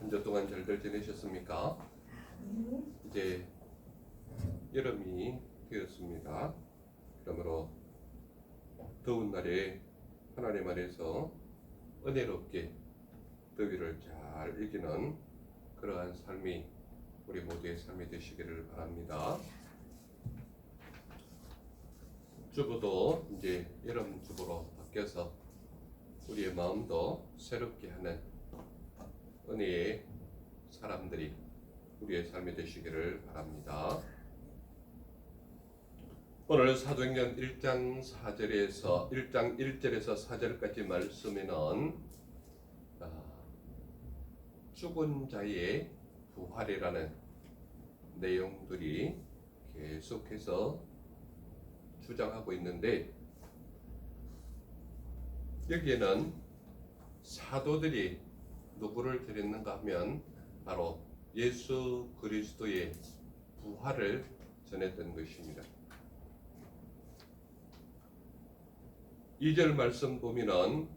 한 주 동안 잘들 지내셨습니까? 이제 여름이 되었습니다. 그러므로 더운 날에 하나님 안에서 은혜롭게 더위를 잘 이기는 그러한 삶이 우리 모두의 삶이 되시기를 바랍니다. 주보도 이제 여름 주보로 바뀌어서 우리의 마음도 새롭게 하는 은혜의 사람들이 우리의 삶이 되시기를 바랍니다. 오늘 사도행전 1장 1절에서 4절까지 말씀에는 죽은 자의 부활이라는 내용들이 계속해서 주장하고 있는데, 여기에는 사도들이 누구를 드렸는가 하면 바로 예수 그리스도의 부활을 전했던 것입니다. 2절 말씀 보면은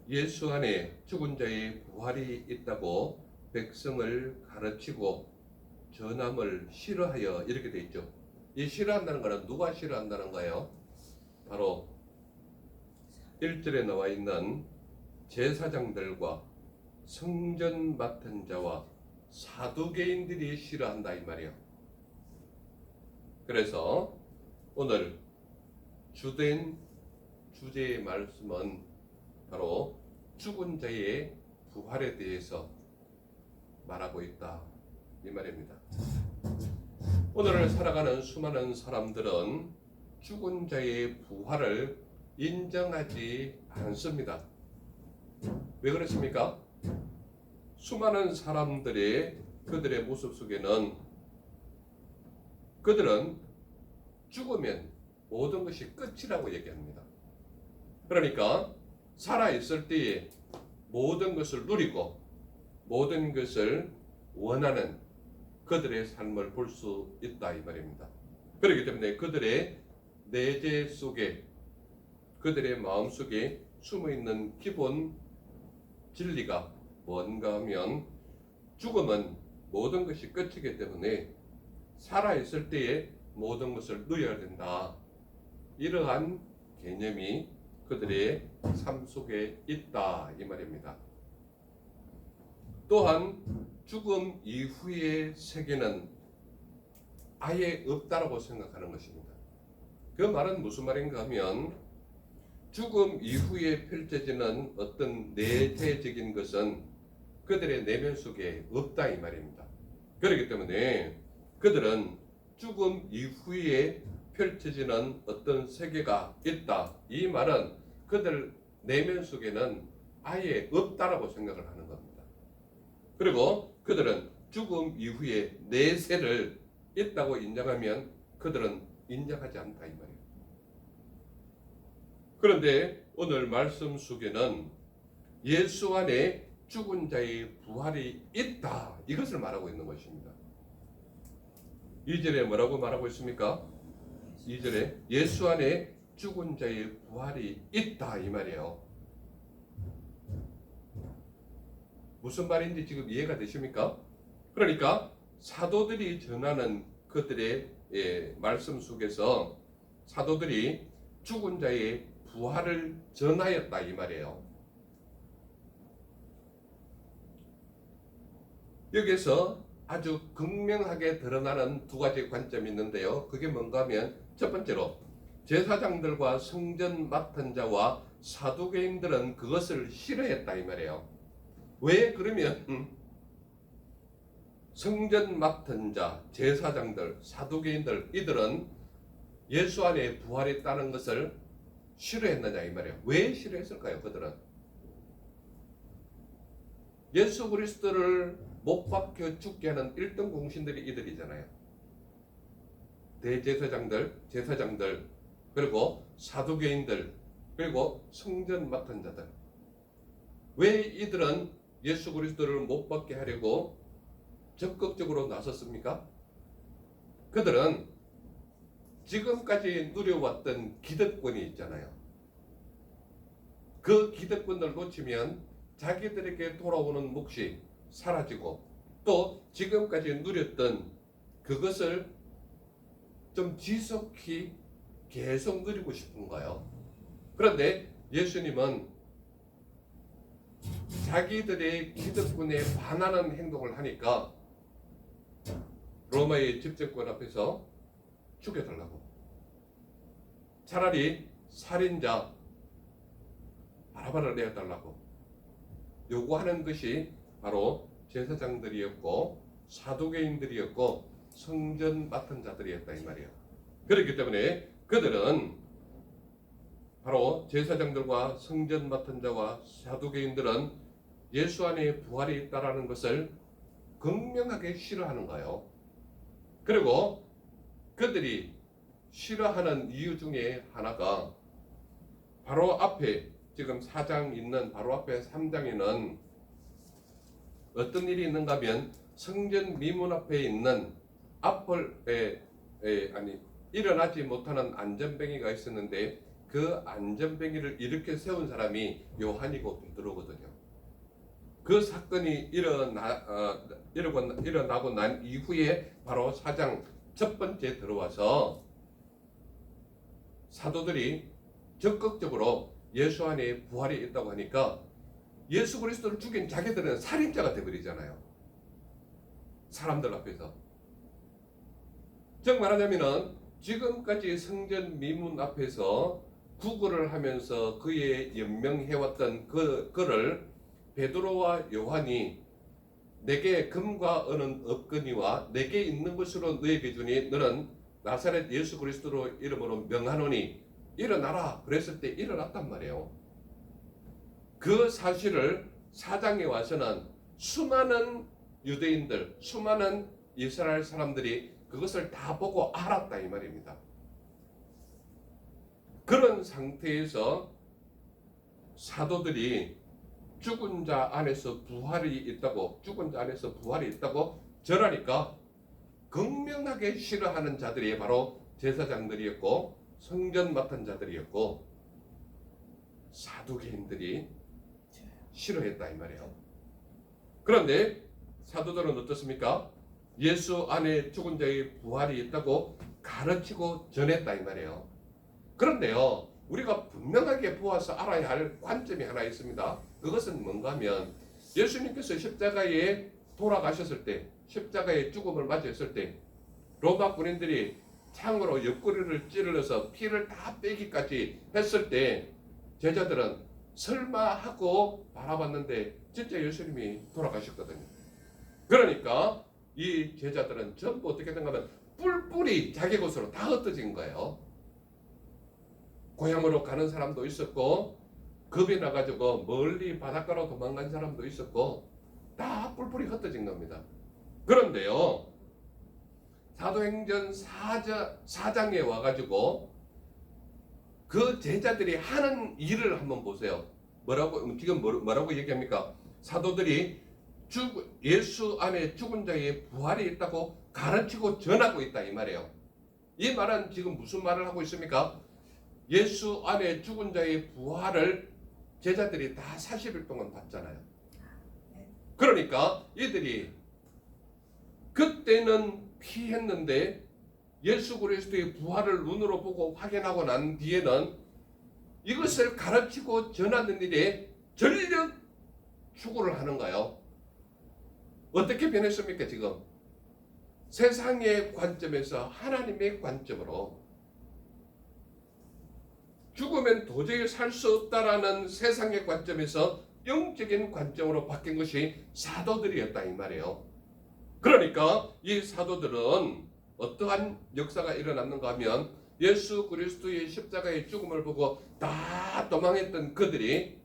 예수 안에 죽은 자의 부활이 있다고 백성을 가르치고 전함을 싫어하여, 이렇게 되어 있죠. 이 싫어한다는 것은 누가 싫어한다는 거예요? 바로 1절에 나와 있는 제사장들과 성전 맡은 자와 사두개인들이 싫어한다 이 말이에요. 그래서 오늘 주된 주제의 말씀은 바로 죽은 자의 부활에 대해서 말하고 있다 이 말입니다. 오늘을 살아가는 수많은 사람들은 죽은 자의 부활을 인정하지 않습니다. 왜 그렇습니까? 수많은 사람들의 그들의 모습 속에는 그들은 죽으면 모든 것이 끝이라고 얘기합니다. 그러니까 살아있을 때에 모든 것을 누리고 모든 것을 원하는 그들의 삶을 볼 수 있다 이 말입니다. 그렇기 때문에 그들의 내재 속에, 그들의 마음 속에 숨어있는 기본 진리가 뭔가 하면 죽음은 모든 것이 끝이기 때문에 살아있을 때에 모든 것을 누려야 된다, 이러한 개념이 그들의 삶 속에 있다 이 말입니다. 또한 죽음 이후의 세계는 아예 없다라고 생각하는 것입니다. 그 말은 무슨 말인가 하면 죽음 이후에 펼쳐지는 어떤 내재적인 것은 그들의 내면 속에 없다 이 말입니다. 그렇기 때문에 그들은 죽음 이후에 펼쳐지는 어떤 세계가 있다, 이 말은 그들 내면 속에는 아예 없다라고 생각을 하는 겁니다. 그리고 그들은 죽음 이후에 내세를 있다고 인정하면 그들은 인정하지 않다 이 말이에요. 그런데 오늘 말씀 속에는 예수 안에 죽은 자의 부활이 있다, 이것을 말하고 있는 것입니다. 2절에 뭐라고 말하고 있습니까? 2절에 예수 안에 죽은 자의 부활이 있다 이 말이에요. 무슨 말인지 지금 이해가 되십니까? 그러니까 사도들이 전하는 그들의 말씀 속에서 사도들이 죽은 자의 부활을 전하였다 이 말이에요. 여기서 아주 극명하게 드러나는 두 가지 관점이 있는데요. 그게 뭔가 하면 첫 번째로 제사장들과 성전 맡은 자와 사두개인들은 그것을 싫어했다 이 말이에요. 왜 그러면 성전 맡은 자, 제사장들, 사두개인들, 이들은 예수 안에 부활이 있다는 것을 싫어했느냐 이 말이에요. 왜 싫어했을까요? 그들은 예수 그리스도를 못 박혀 죽게 하는 1등 공신들이 이들이잖아요. 대제사장들, 제사장들, 그리고 사두개인들, 그리고 성전 맡은 자들. 왜 이들은 예수 그리스도를 못 박게 하려고 적극적으로 나섰습니까? 그들은 지금까지 누려왔던 기득권이 있잖아요. 그 기득권을 놓치면 자기들에게 돌아오는 몫이 사라지고 또 지금까지 누렸던 그것을 좀 지속히 계속 누리고 싶은 거예요. 그런데 예수님은 자기들의 기득권에 반하는 행동을 하니까 로마의 집정권 앞에서 죽여달라고, 차라리 살인자 바라바를 내어달라고 요구하는 것이 바로 제사장들이었고 사두개인들이었고 성전 맡은 자들이었다 이 말이에요. 그렇기 때문에 그들은 바로 제사장들과 성전 맡은 자와 사두개인들은 예수 안에 부활이 있다라는 것을 극명하게 싫어하는 거예요. 그리고 그들이 싫어하는 이유 중에 하나가 바로 앞에 지금 4장 있는 바로 앞에 3장에는 어떤 일이 있는가 하면 성전 미문 앞에 있는 일어나지 못하는 안전뱅이가 있었는데 그 안전뱅이를 일으켜 세운 사람이 요한이고 베드로거든요. 그 사건이 일어나고 난 이후에 바로 4장 첫 번째 들어와서 사도들이 적극적으로 예수 안에 부활이 있다고 하니까 예수 그리스도를 죽인 자기들은 살인자가 되어버리잖아요. 사람들 앞에서. 즉 말하자면은 지금까지 성전 미문 앞에서 구걸을 하면서 그의 연명해왔던 그를 베드로와 요한이 내게 금과 은은 없거니와 내게 있는 것으로 너에게 주니 너는 나사렛 예수 그리스도로 이름으로 명하노니 일어나라 그랬을 때 일어났단 말이에요. 그 사실을 4장에 와서는 수많은 유대인들, 수많은 이스라엘 사람들이 그것을 다 보고 알았다 이 말입니다. 그런 상태에서 사도들이 죽은 자 안에서 부활이 있다고, 죽은 자 안에서 부활이 있다고 전하니까 극명하게 싫어하는 자들이 바로 제사장들이었고 성전 맡은 자들이었고 사두개인들이 싫어했다 이 말이에요. 그런데 사도들은 어떻습니까? 예수 안에 죽은 자의 부활이 있다고 가르치고 전했다 이 말이에요. 그런데요, 우리가 분명하게 보아서 알아야 할 관점이 하나 있습니다. 그것은 뭔가 하면 예수님께서 십자가에 돌아가셨을 때, 십자가의 죽음을 맞이했을 때 로마 군인들이 창으로 옆구리를 찔러서 피를 다 빼기까지 했을 때 제자들은 설마 하고 바라봤는데 진짜 예수님이 돌아가셨거든요. 그러니까 이 제자들은 전부 어떻게 된가 하면 뿔뿔이 자기 곳으로 다 흩어진 거예요. 고향으로 가는 사람도 있었고 겁이 나가지고 멀리 바닷가로 도망간 사람도 있었고 다 뿔뿔이 흩어진 겁니다. 그런데요, 사도행전 4장에 와가지고 그 제자들이 하는 일을 한번 보세요. 뭐라고 얘기합니까? 사도들이 예수 안에 죽은 자의 부활이 있다고 가르치고 전하고 있다 이 말이에요. 이 말은 지금 무슨 말을 하고 있습니까? 예수 안에 죽은 자의 부활을 제자들이 다 40일 동안 봤잖아요. 그러니까 이들이 그때는 피했는데 예수 그리스도의 부활을 눈으로 보고 확인하고 난 뒤에는 이것을 가르치고 전하는 일에 전력 추구를 하는 거예요. 어떻게 변했습니까 지금? 세상의 관점에서 하나님의 관점으로 죽으면 도저히 살 수 없다라는 세상의 관점에서 영적인 관점으로 바뀐 것이 사도들이었다 이 말이에요. 그러니까 이 사도들은 어떠한 역사가 일어났는가 하면 예수 그리스도의 십자가의 죽음을 보고 다 도망했던 그들이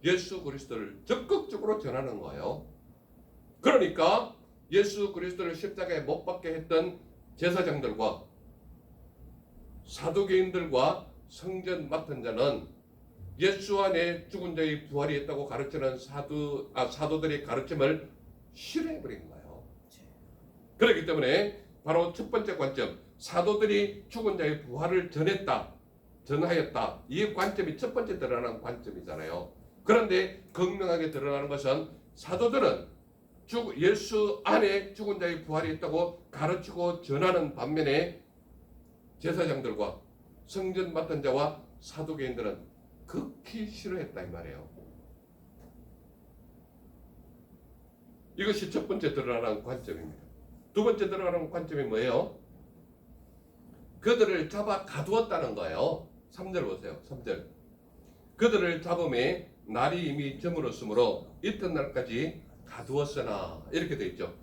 예수 그리스도를 적극적으로 전하는 거예요. 그러니까 예수 그리스도를 십자가에 못 박게 했던 제사장들과 사두개인들과 성전 맡은 자는 예수 안에 죽은 자의 부활이 있다고 가르치는 사도들의 가르침을 싫어해버린 거예요. 그렇기 때문에 바로 첫 번째 관점, 사도들이 죽은 자의 부활을 전하였다. 이 관점이 첫 번째 드러나는 관점이잖아요. 그런데 극명하게 드러나는 것은 사도들은 예수 안에 죽은 자의 부활이 있다고 가르치고 전하는 반면에 제사장들과 성전 맡은 자와 사두개인들은 극히 싫어했다 이 말이에요. 이것이 첫 번째 드러나는 관점입니다. 두 번째 드러나는 관점이 뭐예요? 그들을 잡아 가두었다는 거예요. 3절 보세요. 3절. 그들을 잡음에 날이 이미 저물었으므로 이튿날까지 가두었으나 이렇게 돼 있죠.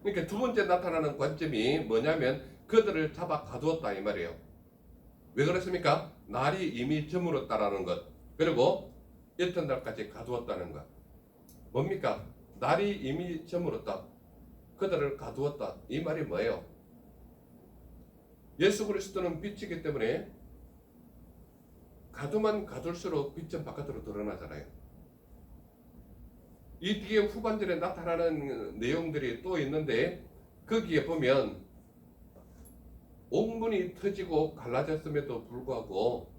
그러니까 두 번째 나타나는 관점이 뭐냐면 그들을 잡아 가두었다 이 말이에요. 왜 그렇습니까? 날이 이미 저물었다라는 것, 그리고 이튿날까지 가두었다는 것. 뭡니까? 날이 이미 저물었다, 그들을 가두었다, 이 말이 뭐예요? 예수 그리스도는 빛이기 때문에 가두면 가둘수록 빛은 바깥으로 드러나잖아요. 이 뒤에 후반절에 나타나는 내용들이 또 있는데 거기에 보면 옥문이 터지고 갈라졌음에도 불구하고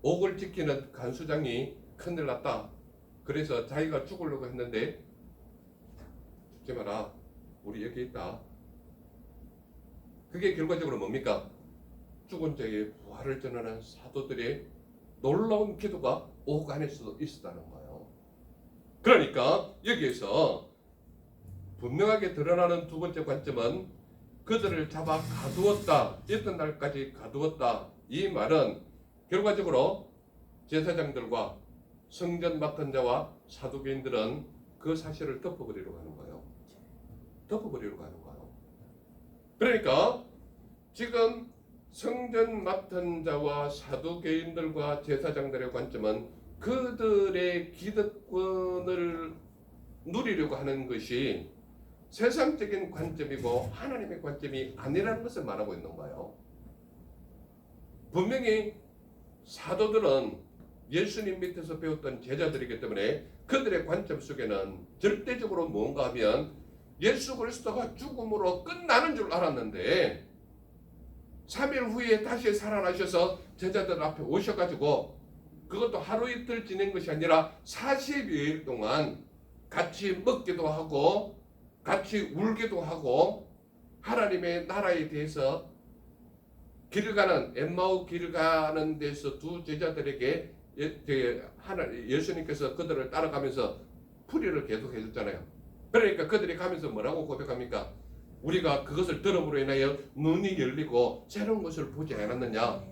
옥을 지키는 간수장이 큰일 났다. 그래서 자기가 죽으려고 했는데 죽지 마라, 우리 여기 있다. 그게 결과적으로 뭡니까? 죽은 자의 부활을 전하는 사도들의 놀라운 기도가 옥 안에서도 있었다는 거예요. 그러니까 여기에서 분명하게 드러나는 두 번째 관점은 그들을 잡아 가두었다, 이튿날까지 가두었다, 이 말은 결과적으로 제사장들과 성전 맡은 자와 사두개인들은 그 사실을 덮어버리려고 하는 거예요. 덮어버리려고 하는 거예요. 그러니까 지금 성전 맡은 자와 사두개인들과 제사장들의 관점은 그들의 기득권을 누리려고 하는 것이 세상적인 관점이고 하나님의 관점이 아니라는 것을 말하고 있는 거예요. 분명히 사도들은 예수님 밑에서 배웠던 제자들이기 때문에 그들의 관점 속에는 절대적으로 뭔가 하면 예수 그리스도가 죽음으로 끝나는 줄 알았는데 3일 후에 다시 살아나셔서 제자들 앞에 오셔가지고 그것도 하루 이틀 지낸 것이 아니라 40일 동안 같이 먹기도 하고 같이 울기도 하고 하나님의 나라에 대해서 길을 가는 엠마오 길을 가는 데서 두 제자들에게 예수님께서 그들을 따라가면서 풀이를 계속 해줬잖아요. 그러니까 그들이 가면서 뭐라고 고백합니까? 우리가 그것을 들음으로 인하여 눈이 열리고 새로운 것을 보지 않았느냐.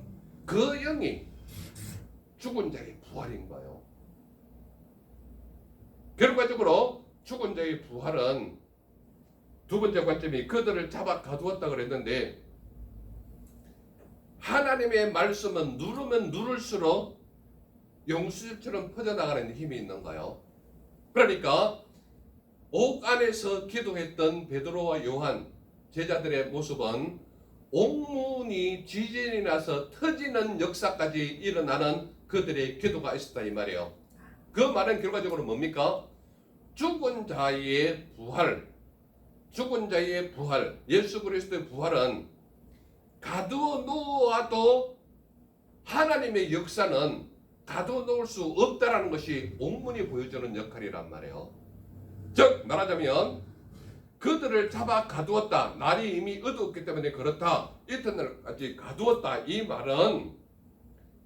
그 영이 죽은 자의 부활인 거예요. 결과적으로 죽은 자의 부활은 두 번째 관점이 그들을 잡아 가두었다 그랬는데 하나님의 말씀은 누르면 누를수록 용수처럼 퍼져나가는 힘이 있는 거예요. 그러니까 옥 안에서 기도했던 베드로와 요한 제자들의 모습은 옥문이 지진이 나서 터지는 역사까지 일어나는 그들의 기도가 있었다 이 말이에요. 그 말은 결과적으로 뭡니까? 죽은 자의 부활, 죽은 자의 부활, 예수 그리스도의 부활은 가두어 놓아도 하나님의 역사는 가두어 놓을 수 없다라는 것이 옥문이 보여주는 역할이란 말이에요. 즉 말하자면 그들을 잡아 가두었다, 날이 이미 어두웠기 때문에 그렇다, 이튿날까지 가두었다, 이 말은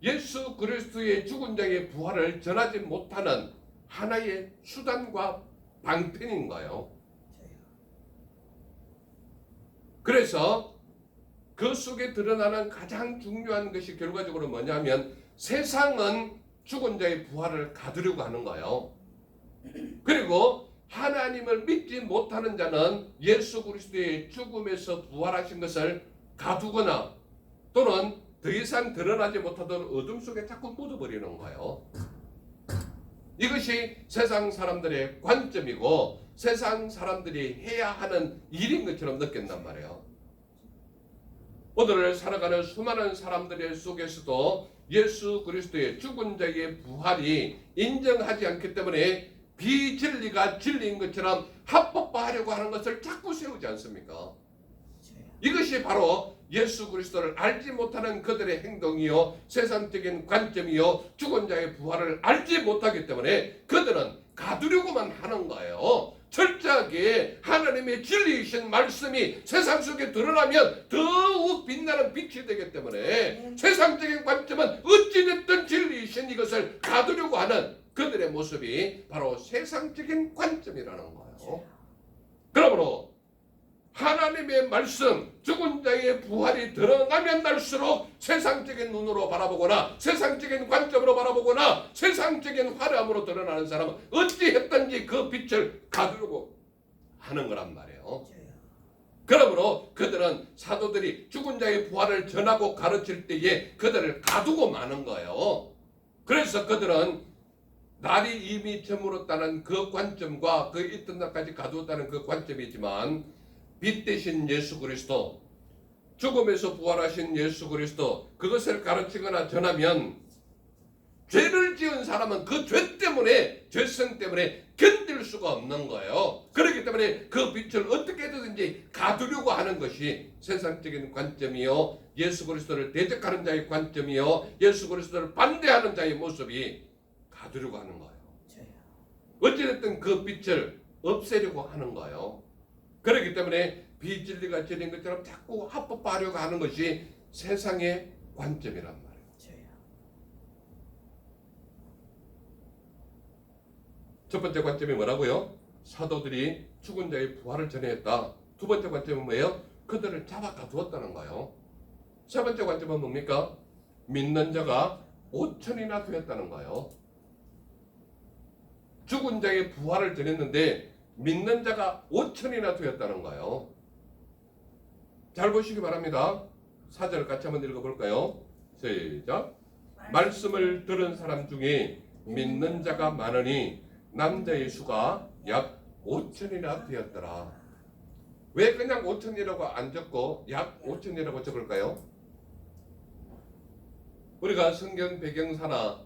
예수 그리스도의 죽은 자의 부활을 전하지 못하는 하나의 수단과 방편인 거예요. 그래서 그 속에 드러나는 가장 중요한 것이 결과적으로 뭐냐면 세상은 죽은 자의 부활을 가두려고 하는 거예요. 그리고 하나님을 믿지 못하는 자는 예수 그리스도의 죽음에서 부활하신 것을 가두거나 또는 더 이상 드러나지 못하던 어둠 속에 자꾸 묻어버리는 거예요. 이것이 세상 사람들의 관점이고 세상 사람들이 해야 하는 일인 것처럼 느낀단 말이에요. 오늘을 살아가는 수많은 사람들의 속에서도 예수 그리스도의 죽은 자의 부활이 인정하지 않기 때문에 비진리가 진리인 것처럼 합법화하려고 하는 것을 자꾸 세우지 않습니까? 이것이 바로 예수 그리스도를 알지 못하는 그들의 행동이요, 세상적인 관점이요, 죽은 자의 부활을 알지 못하기 때문에 그들은 가두려고만 하는 거예요. 철저하게 하나님의 진리이신 말씀이 세상 속에 드러나면 더욱 빛나는 빛이 되기 때문에 세상적인 관점은 어찌됐든 진리이신 이것을 가두려고 하는 그들의 모습이 바로 세상적인 관점이라는 거예요. 그러므로 하나님의 말씀, 죽은 자의 부활이 드러나면 날수록 세상적인 눈으로 바라보거나 세상적인 관점으로 바라보거나 세상적인 화려함으로 드러나는 사람은 어찌했든지 그 빛을 가두려고 하는 거란 말이에요. 그러므로 그들은 사도들이 죽은 자의 부활을 전하고 가르칠 때에 그들을 가두고 마는 거예요. 그래서 그들은 날이 이미 저물었다는 그 관점과 그 이튿날까지 가두었다는 그 관점이지만 빛 대신 예수 그리스도, 죽음에서 부활하신 예수 그리스도, 그것을 가르치거나 전하면 죄를 지은 사람은 그 죄 때문에, 죄성 때문에 견딜 수가 없는 거예요. 그렇기 때문에 그 빛을 어떻게든지 가두려고 하는 것이 세상적인 관점이요, 예수 그리스도를 대적하는 자의 관점이요, 예수 그리스도를 반대하는 자의 모습이 가두려고 하는 거예요. 어찌됐든 그 빛을 없애려고 하는 거예요. 그렇기 때문에 비진리가 진리인 것처럼 자꾸 합법화하려고 하는 것이 세상의 관점이란 말이에요. 첫 번째 관점이 뭐라고요? 사도들이 죽은 자의 부활을 전해했다. 두 번째 관점은 뭐예요? 그들을 잡아 가두었다는 거예요. 세 번째 관점은 뭡니까? 믿는 자가 5천이나 되었다는 거예요. 죽은 자의 부활을 전했는데 믿는 자가 5천이나 되었다는 거예요. 잘 보시기 바랍니다. 4절 같이 한번 읽어볼까요? 시작. 말씀을 들은 사람 중에 믿는 자가 많으니 남자의 수가 약 5천이나 되었더라. 왜 그냥 5천이라고 안 적고 약 5천이라고 적을까요? 우리가 성경 배경사나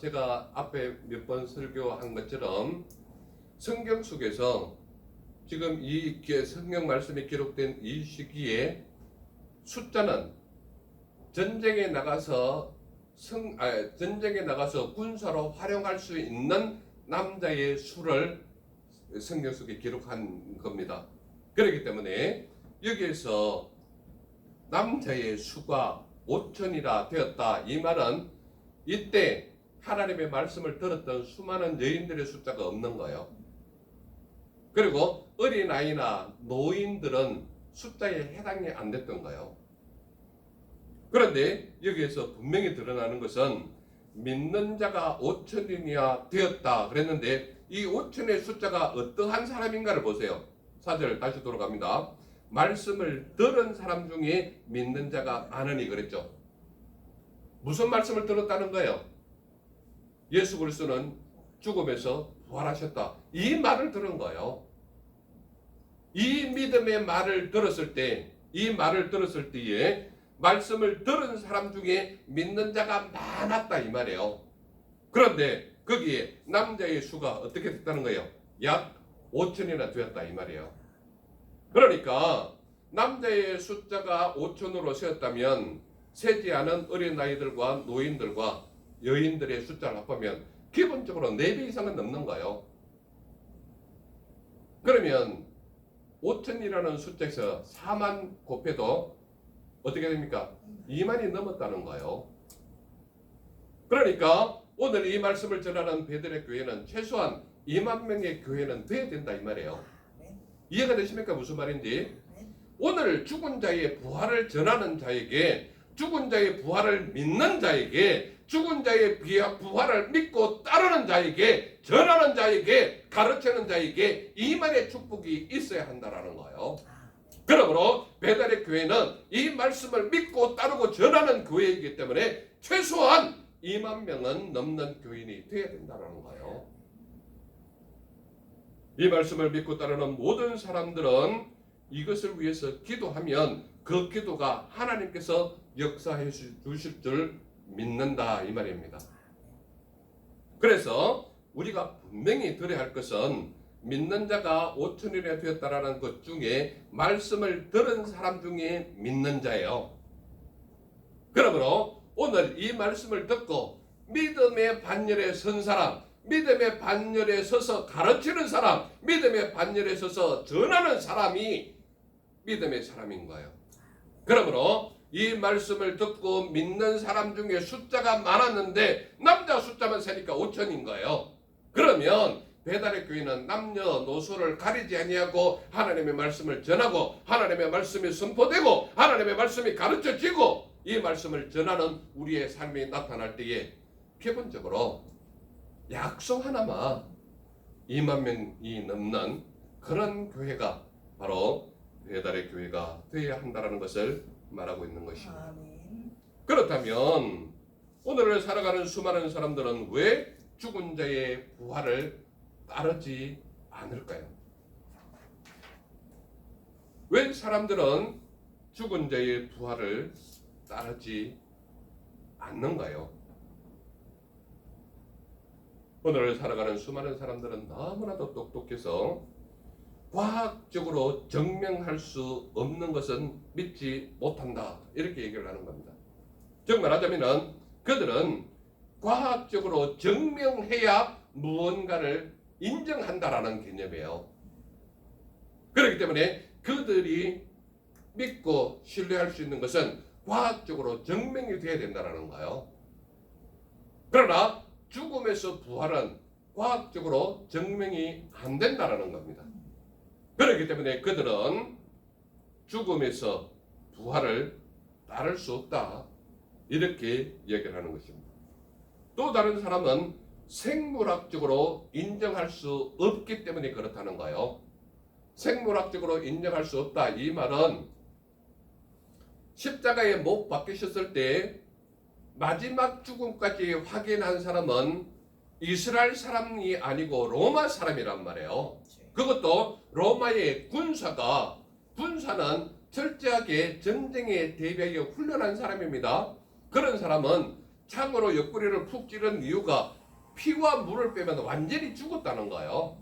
제가 앞에 몇 번 설교한 것처럼 성경 속에서 지금 이 성경 말씀이 기록된 이 시기에 숫자는 전쟁에 나가서 군사로 활용할 수 있는 남자의 수를 성경 속에 기록한 겁니다. 그렇기 때문에 여기에서 남자의 수가 5천이라 되었다. 이 말은 이때 하나님의 말씀을 들었던 수많은 여인들의 숫자가 없는 거예요. 그리고 어린아이나 노인들은 숫자에 해당이 안 됐던 거예요. 그런데 여기에서 분명히 드러나는 것은 믿는 자가 5천이나 되었다 그랬는데 이 5천의 숫자가 어떠한 사람인가를 보세요. 4절 다시 돌아갑니다. 말씀을 들은 사람 중에 믿는 자가 많으니 그랬죠. 무슨 말씀을 들었다는 거예요? 예수 그리스도는 죽음에서 부활하셨다. 이 말을 들은 거예요. 이 믿음의 말을 들었을 때, 이 말을 들었을 때에 말씀을 들은 사람 중에 믿는 자가 많았다 이 말이에요. 그런데 거기에 남자의 수가 어떻게 됐다는 거예요? 약 5천이나 되었다 이 말이에요. 그러니까 남자의 숫자가 5천으로 세었다면 세지 않은 어린아이들과 노인들과 여인들의 숫자를 합하면 기본적으로 4배 이상은 넘는 거예요. 그러면 5천이라는 숫자에서 4만 곱해도 어떻게 됩니까? 2만이 넘었다는 거예요. 그러니까 오늘 이 말씀을 전하는 베들레 교회는 최소한 2만 명의 교회는 돼야 된다 이 말이에요. 이해가 되십니까? 무슨 말인지. 오늘 죽은 자의 부활을 전하는 자에게, 죽은 자의 부활을 믿는 자에게, 죽은 자의 부활을 믿고 따르는 자에게, 전하는 자에게, 가르치는 자에게 이만의 축복이 있어야 한다라는 거예요. 그러므로 베들레 교회는 이 말씀을 믿고 따르고 전하는 교회이기 때문에 최소한 2만 명은 넘는 교인이 되어야 된다는 거예요. 이 말씀을 믿고 따르는 모든 사람들은 이것을 위해서 기도하면 그 기도가 하나님께서 역사해 주실 줄 믿는다 이 말입니다. 그래서 우리가 분명히 들어야 할 것은 믿는 자가 5천이나 되었다라는 것 중에 말씀을 들은 사람 중에 믿는 자예요. 그러므로 오늘 이 말씀을 듣고 믿음의 반열에 선 사람, 믿음의 반열에 서서 가르치는 사람, 믿음의 반열에 서서 전하는 사람이 믿음의 사람인 거예요. 그러므로 이 말씀을 듣고 믿는 사람 중에 숫자가 많았는데 남자 숫자만 세니까 5천인 거예요. 그러면 배달의 교회는 남녀노소를 가리지 아니하고 하나님의 말씀을 전하고 하나님의 말씀이 선포되고 하나님의 말씀이 가르쳐지고 이 말씀을 전하는 우리의 삶이 나타날 때에 기본적으로 약속 하나만 2만 명이 넘는 그런 교회가 바로 배달의 교회가 되어야 한다는 것을 말하고 있는 것입니다. 아멘. 그렇다면 오늘을 살아가는 수많은 사람들은 왜 죽은 자의 부활을 따르지 않을까요? 왜 사람들은 죽은 자의 부활을 따르지 않는가요? 오늘을 살아가는 수많은 사람들은 너무나도 똑똑해서 과학적으로 증명할 수 없는 것은 믿지 못한다, 이렇게 얘기를 하는 겁니다. 즉 말하자면 그들은 과학적으로 증명해야 무언가를 인정한다라는 개념이에요. 그렇기 때문에 그들이 믿고 신뢰할 수 있는 것은 과학적으로 증명이 되어야 된다는 거예요. 그러나 죽음에서 부활은 과학적으로 증명이 안 된다는 겁니다. 그렇기 때문에 그들은 죽음에서 부활을 따를 수 없다, 이렇게 얘기를 하는 것입니다. 또 다른 사람은 생물학적으로 인정할 수 없기 때문에 그렇다는 거예요. 생물학적으로 인정할 수 없다, 이 말은 십자가에 못 박히셨을 때 마지막 죽음까지 확인한 사람은 이스라엘 사람이 아니고 로마 사람이란 말이에요. 그것도 로마의 군사는 철저하게 전쟁에 대비하여 훈련한 사람입니다. 그런 사람은 창으로 옆구리를 푹 찌른 이유가 피와 물을 빼면 완전히 죽었다는 거예요.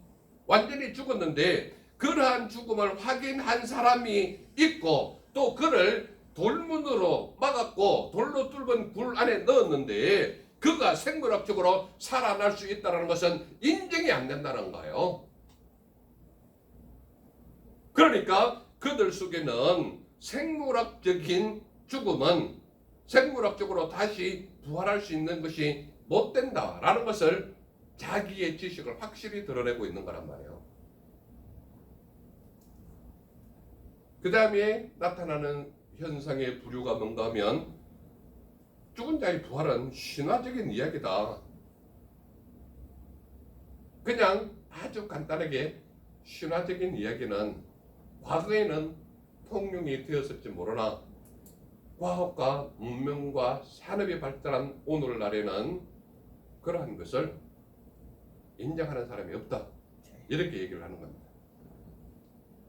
완전히 죽었는데 그러한 죽음을 확인한 사람이 있고 또 그를 돌문으로 막았고 돌로 뚫은 굴 안에 넣었는데 그가 생물학적으로 살아날 수 있다는 것은 인정이 안 된다는 거예요. 그러니까 그들 속에는 생물학적인 죽음은 생물학적으로 다시 부활할 수 있는 것이 못 된다라는 것을 자기의 지식을 확실히 드러내고 있는 거란 말이에요. 그 다음에 나타나는 현상의 부류가 뭔가 하면 죽은 자의 부활은 신화적인 이야기다. 그냥 아주 간단하게 신화적인 이야기는 과거에는 통용이 되었을지 모르나 과학과 문명과 산업이 발달한 오늘날에는 그러한 것을 인정하는 사람이 없다, 이렇게 얘기를 하는 겁니다.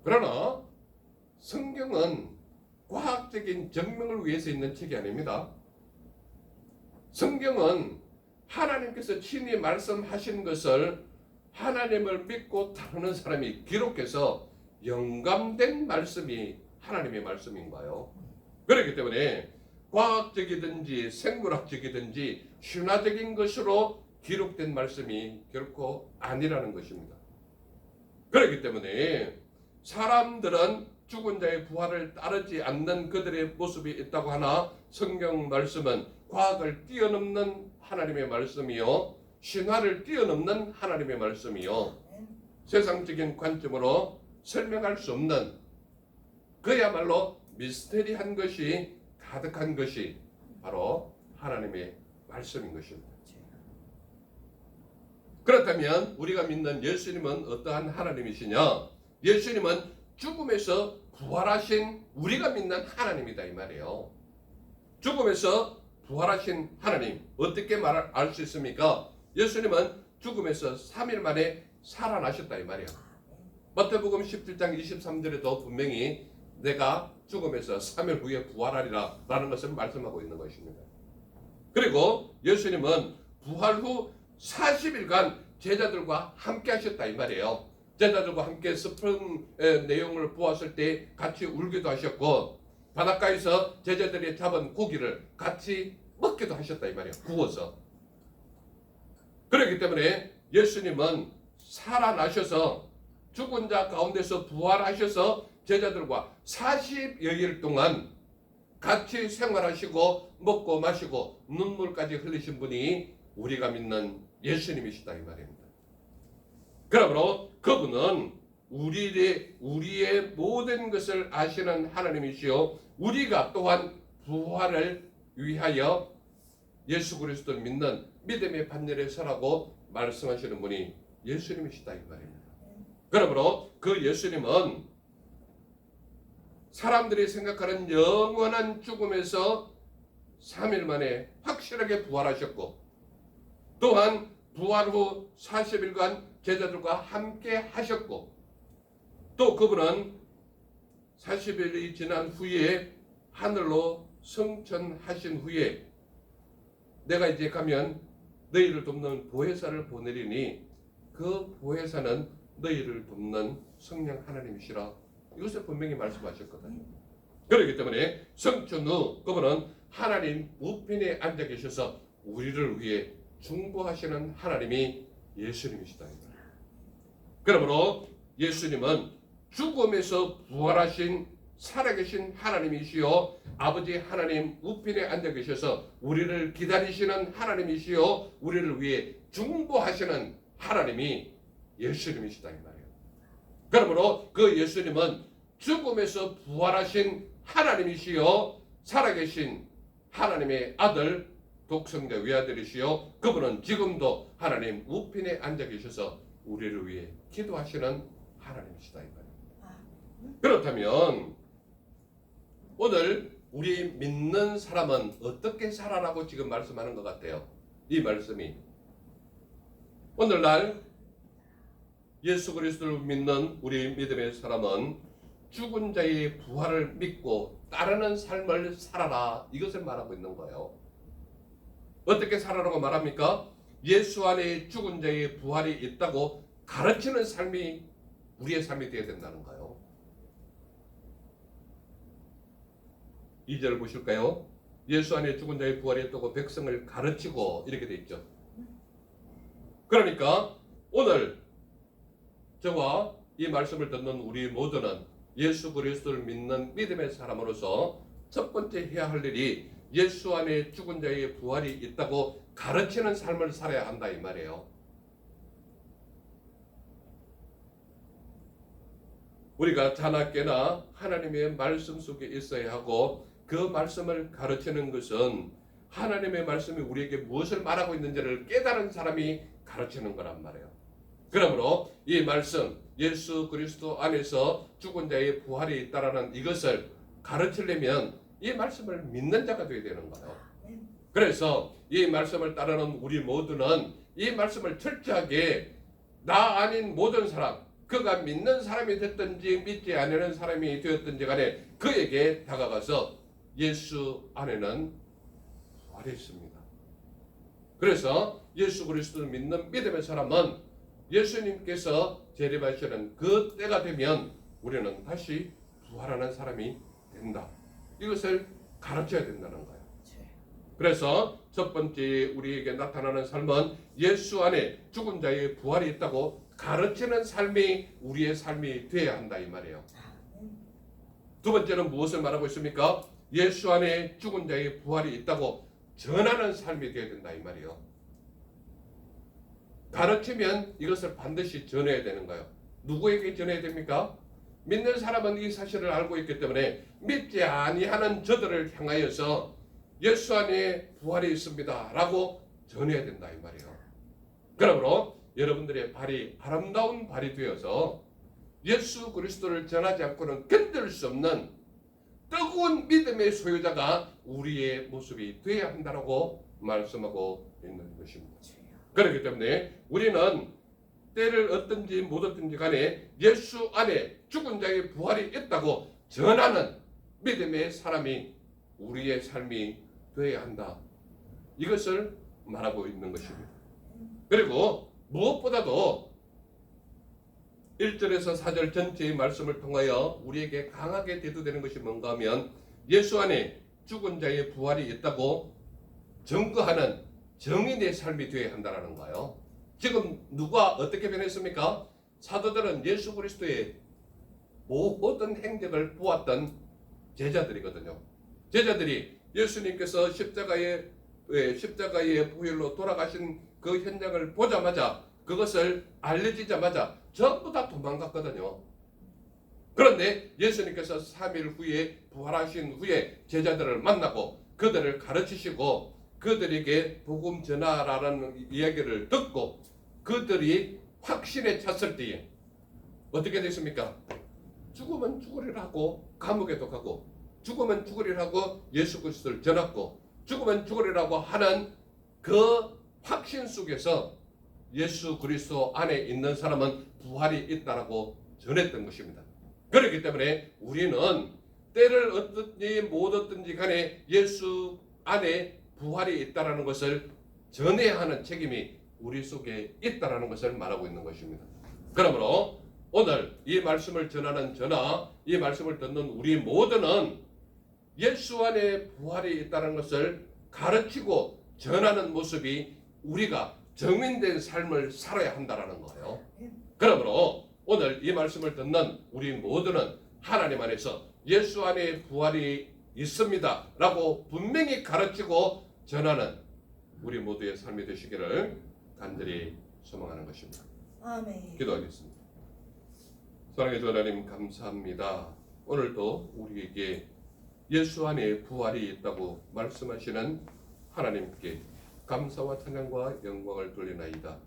그러나 성경은 과학적인 증명을 위해서 있는 책이 아닙니다. 성경은 하나님께서 친히 말씀하신 것을 하나님을 믿고 따르는 사람이 기록해서 영감된 말씀이 하나님의 말씀인 거예요. 그렇기 때문에 과학적이든지 생물학적이든지 신화적인 것으로 기록된 말씀이 결코 아니라는 것입니다. 그렇기 때문에 사람들은 죽은 자의 부활을 따르지 않는 그들의 모습이 있다고 하나 성경 말씀은 과학을 뛰어넘는 하나님의 말씀이요, 신화를 뛰어넘는 하나님의 말씀이요, 세상적인 관점으로 설명할 수 없는 그야말로 미스테리한 것이 가득한 것이 바로 하나님의 말씀인 것입니다. 그렇다면 우리가 믿는 예수님은 어떠한 하나님이시냐? 예수님은 죽음에서 부활하신 우리가 믿는 하나님이다, 이 말이에요. 죽음에서 부활하신 하나님, 어떻게 알 수 있습니까? 예수님은 죽음에서 3일 만에 살아나셨다, 이 말이에요. 마태복음 17장 23절에도 분명히 내가 죽음에서 3일 후에 부활하리라 라는 것을 말씀하고 있는 것입니다. 그리고 예수님은 부활 후 40일간 제자들과 함께 하셨다, 이 말이에요. 제자들과 함께 슬픈 내용을 보았을 때 같이 울기도 하셨고 바닷가에서 제자들이 잡은 고기를 같이 먹기도 하셨다, 이 말이에요. 구워서. 그렇기 때문에 예수님은 살아나셔서 죽은 자 가운데서 부활하셔서 제자들과 40여일 동안 같이 생활하시고 먹고 마시고 눈물까지 흘리신 분이 우리가 믿는 예수님이시다 이 말입니다. 그러므로 그분은 우리의 모든 것을 아시는 하나님이시요 우리가 또한 부활을 위하여 예수 그리스도를 믿는 믿음의 반열에 서라고 말씀하시는 분이 예수님이시다 이 말입니다. 그러므로 그 예수님은 사람들이 생각하는 영원한 죽음에서 3일 만에 확실하게 부활하셨고 또한 부활 후 40일간 제자들과 함께 하셨고 또 그분은 40일이 지난 후에 하늘로 승천하신 후에 내가 이제 가면 너희를 돕는 보혜사를 보내리니 그 보혜사는 너희를 돕는 성령 하나님이시라 이것을 분명히 말씀하셨거든요. 그렇기 때문에 승천 후 그분은 하나님 우편에 앉아 계셔서 우리를 위해 중보하시는 하나님이 예수님이시다. 그러므로 예수님은 죽음에서 부활하신 살아계신 하나님이시요 아버지 하나님 우편에 앉아 계셔서 우리를 기다리시는 하나님이시요 우리를 위해 중보하시는 하나님이 예수님이시다 이 말이에요. 그러므로 그 예수님은 죽음에서 부활하신 하나님이시요 살아계신 하나님의 아들 독생자 외아들이시요 그분은 지금도 하나님 우편에 앉아 계셔서 우리를 위해 기도하시는 하나님이시다 이 말이에요. 그렇다면 오늘 우리 믿는 사람은 어떻게 살아라고 지금 말씀하는 것 같아요. 이 말씀이 오늘날 예수 그리스도를 믿는 우리 믿음의 사람은 죽은 자의 부활을 믿고 따르는 삶을 살아라 이것을 말하고 있는 거예요. 어떻게 살아라고 말합니까? 예수 안에 죽은 자의 부활이 있다고 가르치는 삶이 우리의 삶이 되어야 된다는 거예요. 2절 보실까요? 예수 안에 죽은 자의 부활이 있다고 백성을 가르치고 이렇게 돼 있죠. 그러니까 오늘 저와 이 말씀을 듣는 우리 모두는 예수 그리스도를 믿는 믿음의 사람으로서 첫 번째 해야 할 일이 예수 안에 죽은 자의 부활이 있다고 가르치는 삶을 살아야 한다 이 말이에요. 우리가 자나깨나 하나님의 말씀 속에 있어야 하고 그 말씀을 가르치는 것은 하나님의 말씀이 우리에게 무엇을 말하고 있는지를 깨달은 사람이 가르치는 거란 말이에요. 그러므로 이 말씀 예수 그리스도 안에서 죽은 자의 부활이 있다라는 이것을 가르치려면 이 말씀을 믿는 자가 되어야 되는 거예요. 그래서 이 말씀을 따르는 우리 모두는 이 말씀을 철저하게 나 아닌 모든 사람 그가 믿는 사람이 됐든지 믿지 않는 사람이 되었든지 간에 그에게 다가가서 예수 안에는 부활이 있습니다. 그래서 예수 그리스도를 믿는 믿음의 사람은 예수님께서 재림하시는 그 때가 되면 우리는 다시 부활하는 사람이 된다. 이것을 가르쳐야 된다는 거예요. 그래서 첫 번째 우리에게 나타나는 삶은 예수 안에 죽은 자의 부활이 있다고 가르치는 삶이 우리의 삶이 되어야 한다 이 말이에요. 두 번째는 무엇을 말하고 있습니까? 예수 안에 죽은 자의 부활이 있다고 전하는 삶이 되어야 된다 이 말이에요. 가르치면 이것을 반드시 전해야 되는 거예요. 누구에게 전해야 됩니까? 믿는 사람은 이 사실을 알고 있기 때문에 믿지 아니하는 저들을 향하여서 예수 안에 부활이 있습니다 라고 전해야 된다 이 말이에요. 그러므로 여러분들의 발이 아름다운 발이 되어서 예수 그리스도를 전하지 않고는 견딜 수 없는 뜨거운 믿음의 소유자가 우리의 모습이 되어야 한다고 말씀하고 있는 것입니다. 그렇기 때문에 우리는 때를 얻든지 못 얻든지 간에 예수 안에 죽은 자의 부활이 있다고 전하는 믿음의 사람이 우리의 삶이 되어야 한다. 이것을 말하고 있는 것입니다. 그리고 무엇보다도 1절에서 4절 전체의 말씀을 통하여 우리에게 강하게 대두되는 것이 뭔가 하면 예수 안에 죽은 자의 부활이 있다고 증거하는 정인의 삶이 되어야 한다는 거예요. 지금 누가 어떻게 변했습니까? 사도들은 예수 그리스도의 모든 행적을 보았던 제자들이거든요. 제자들이 예수님께서 십자가의 보혈로 돌아가신 그 현장을 보자마자, 그것을 알려지자마자 전부 다 도망갔거든요. 그런데 예수님께서 3일 후에 부활하신 후에 제자들을 만나고 그들을 가르치시고 그들에게 복음 전하라는 이야기를 듣고 그들이 확신에 찼을 때에 어떻게 됐습니까? 죽으면 죽으리라고 감옥에도 가고, 죽으면 죽으리라고 예수 그리스도를 전했고, 죽으면 죽으리라고 하는 그 확신 속에서 예수 그리스도 안에 있는 사람은 부활이 있다라고 전했던 것입니다. 그렇기 때문에 우리는 때를 얻든지 못 얻든지 간에 예수 안에 부활이 있다라는 것을 전해야 하는 책임이 우리 속에 있다라는 것을 말하고 있는 것입니다. 그러므로 오늘 이 말씀을 전하는 저나 이 말씀을 듣는 우리 모두는 예수 안에 부활이 있다는 것을 가르치고 전하는 모습이 우리가 정인된 삶을 살아야 한다는 거예요. 그러므로 오늘 이 말씀을 듣는 우리 모두는 하나님 안에서 예수 안에 부활이 있습니다 라고 분명히 가르치고 전하는 우리 모두의 삶이 되시기를 간절히 소망하는 것입니다. 아멘. 기도하겠습니다. 사랑의 주 하나님 감사합니다. 오늘도 우리에게 예수 안에 부활이 있다고 말씀하시는 하나님께 감사와 찬양과 영광을 돌리나이다.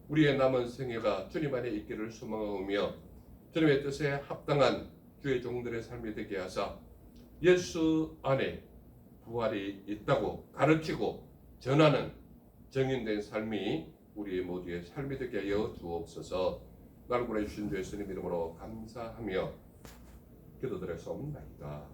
우리의 남은 생애가 주님 안에 있기를 소망하며 주님의 뜻에 합당한 주의 종들의 삶이 되게 하사 예수 안에 부활이 있다고 가르치고 전하는 정인된 삶이 우리 모두의 삶이 되게 하여 주옵소서. 나를 보내주신 주 예수님 이름으로 감사하며 기도드렸사옵나이다.